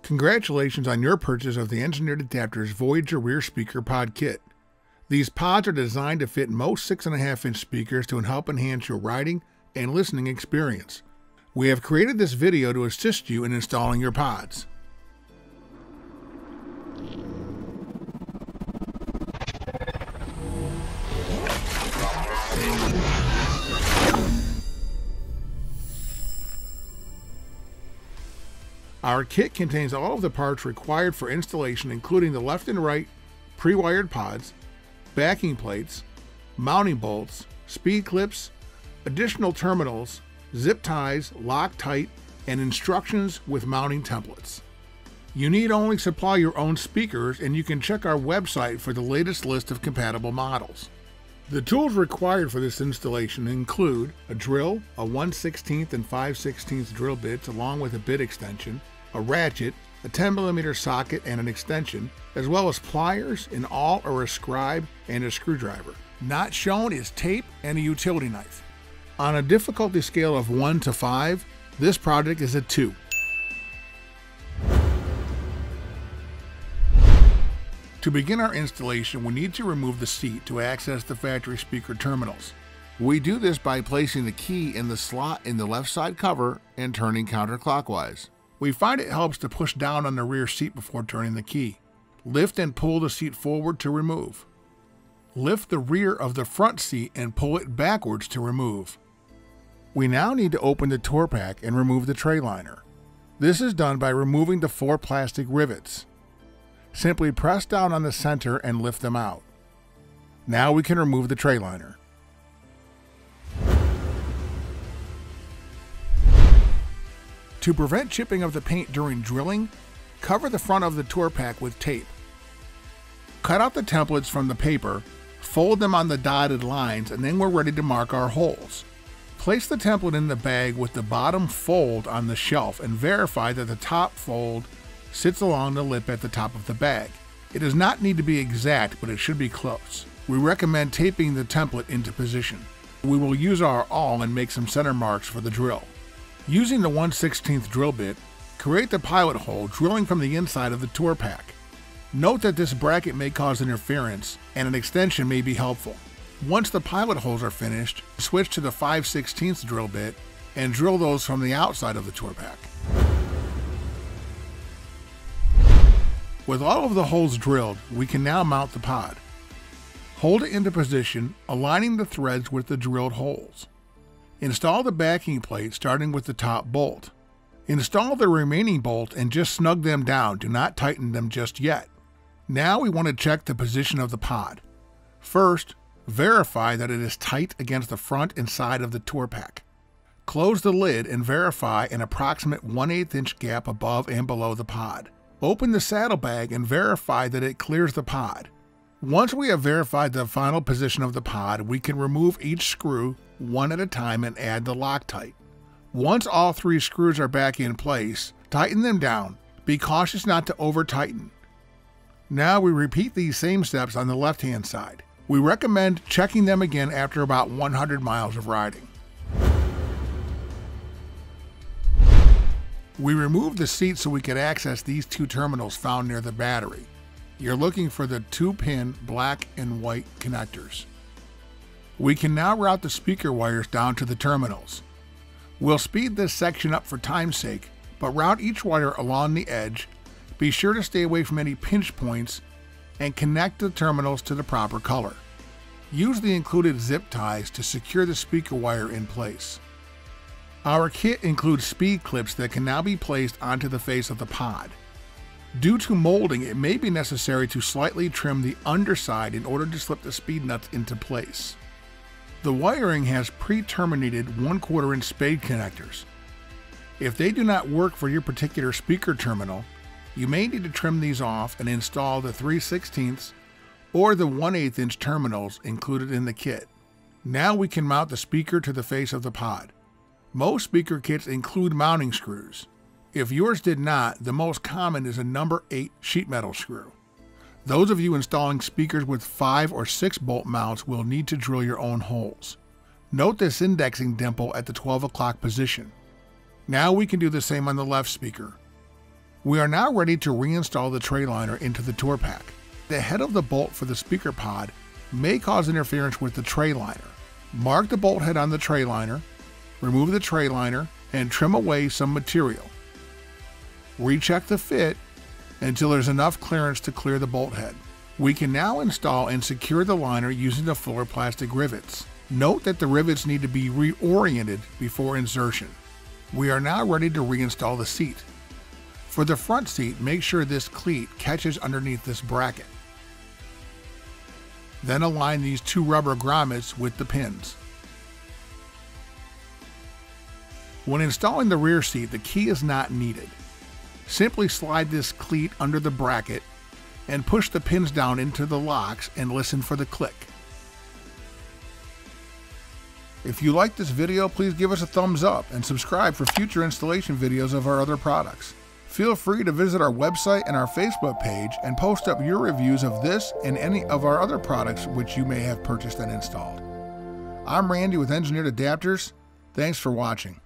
Congratulations on your purchase of the Engineered Adapters Voyager Rear Speaker Pod Kit. These pods are designed to fit most 6.5-inch speakers to help enhance your riding and listening experience. We have created this video to assist you in installing your pods. Our kit contains all of the parts required for installation, including the left and right pre-wired pods, backing plates, mounting bolts, speed clips, additional terminals, zip ties, Loctite, and instructions with mounting templates. You need only supply your own speakers, and you can check our website for the latest list of compatible models. The tools required for this installation include a drill, a 1/16 and 5/16 drill bits along with a bit extension, a ratchet, a 10mm socket and an extension, as well as pliers, an awl or a scribe, and a screwdriver. Not shown is tape and a utility knife. On a difficulty scale of 1 to 5, this project is a 2. To begin our installation, we need to remove the seat to access the factory speaker terminals. We do this by placing the key in the slot in the left side cover and turning counterclockwise. We find it helps to push down on the rear seat before turning the key. Lift and pull the seat forward to remove. Lift the rear of the front seat and pull it backwards to remove. We now need to open the tour pack and remove the tray liner. This is done by removing the 4 plastic rivets. Simply press down on the center and lift them out. Now we can remove the tray liner. To prevent chipping of the paint during drilling, cover the front of the tour pack with tape. Cut out the templates from the paper, fold them on the dotted lines, and then we're ready to mark our holes. Place the template in the bag with the bottom fold on the shelf and verify that the top fold sits along the lip at the top of the bag. It does not need to be exact, but it should be close. We recommend taping the template into position. We will use our awl and make some center marks for the drill. Using the 1/16 drill bit, create the pilot hole, drilling from the inside of the tour pack. Note that this bracket may cause interference, and an extension may be helpful. Once the pilot holes are finished, switch to the 5/16 drill bit and drill those from the outside of the tour pack. With all of the holes drilled, we can now mount the pod. Hold it into position, aligning the threads with the drilled holes. Install the backing plate starting with the top bolt. Install the remaining bolt and just snug them down, do not tighten them just yet. Now we want to check the position of the pod. First, verify that it is tight against the front and side of the tour pack. Close the lid and verify an approximate 1/8 inch gap above and below the pod. Open the saddlebag and verify that it clears the pod. Once we have verified the final position of the pod, we can remove each screw one at a time and add the Loctite. Once all 3 screws are back in place, tighten them down. Be cautious not to over-tighten. Now we repeat these same steps on the left-hand side. We recommend checking them again after about 100 miles of riding. We removed the seat so we could access these 2 terminals found near the battery. You're looking for the 2-pin black and white connectors. We can now route the speaker wires down to the terminals. We'll speed this section up for time's sake, but route each wire along the edge. Be sure to stay away from any pinch points and connect the terminals to the proper color. Use the included zip ties to secure the speaker wire in place. Our kit includes speed clips that can now be placed onto the face of the pod. Due to molding, it may be necessary to slightly trim the underside in order to slip the speed nuts into place. The wiring has pre-terminated 1/4 inch spade connectors. If they do not work for your particular speaker terminal, you may need to trim these off and install the 3/16 or the 1/8 inch terminals included in the kit. Now we can mount the speaker to the face of the pod. Most speaker kits include mounting screws. If yours did not, the most common is a number 8 sheet metal screw. Those of you installing speakers with 5 or 6 bolt mounts will need to drill your own holes. Note this indexing dimple at the 12 o'clock position. Now we can do the same on the left speaker. We are now ready to reinstall the tray liner into the tour pack. The head of the bolt for the speaker pod may cause interference with the tray liner. Mark the bolt head on the tray liner, remove the tray liner, and trim away some material. Recheck the fit until there's enough clearance to clear the bolt head. We can now install and secure the liner using the fuller plastic rivets. Note that the rivets need to be reoriented before insertion. We are now ready to reinstall the seat. For the front seat, make sure this cleat catches underneath this bracket. Then align these two rubber grommets with the pins. When installing the rear seat, the key is not needed. Simply slide this cleat under the bracket and push the pins down into the locks and listen for the click. If you like this video, please give us a thumbs up and subscribe for future installation videos of our other products. Feel free to visit our website and our Facebook page and post up your reviews of this and any of our other products which you may have purchased and installed. I'm Randy with Engineered Adapters. Thanks for watching.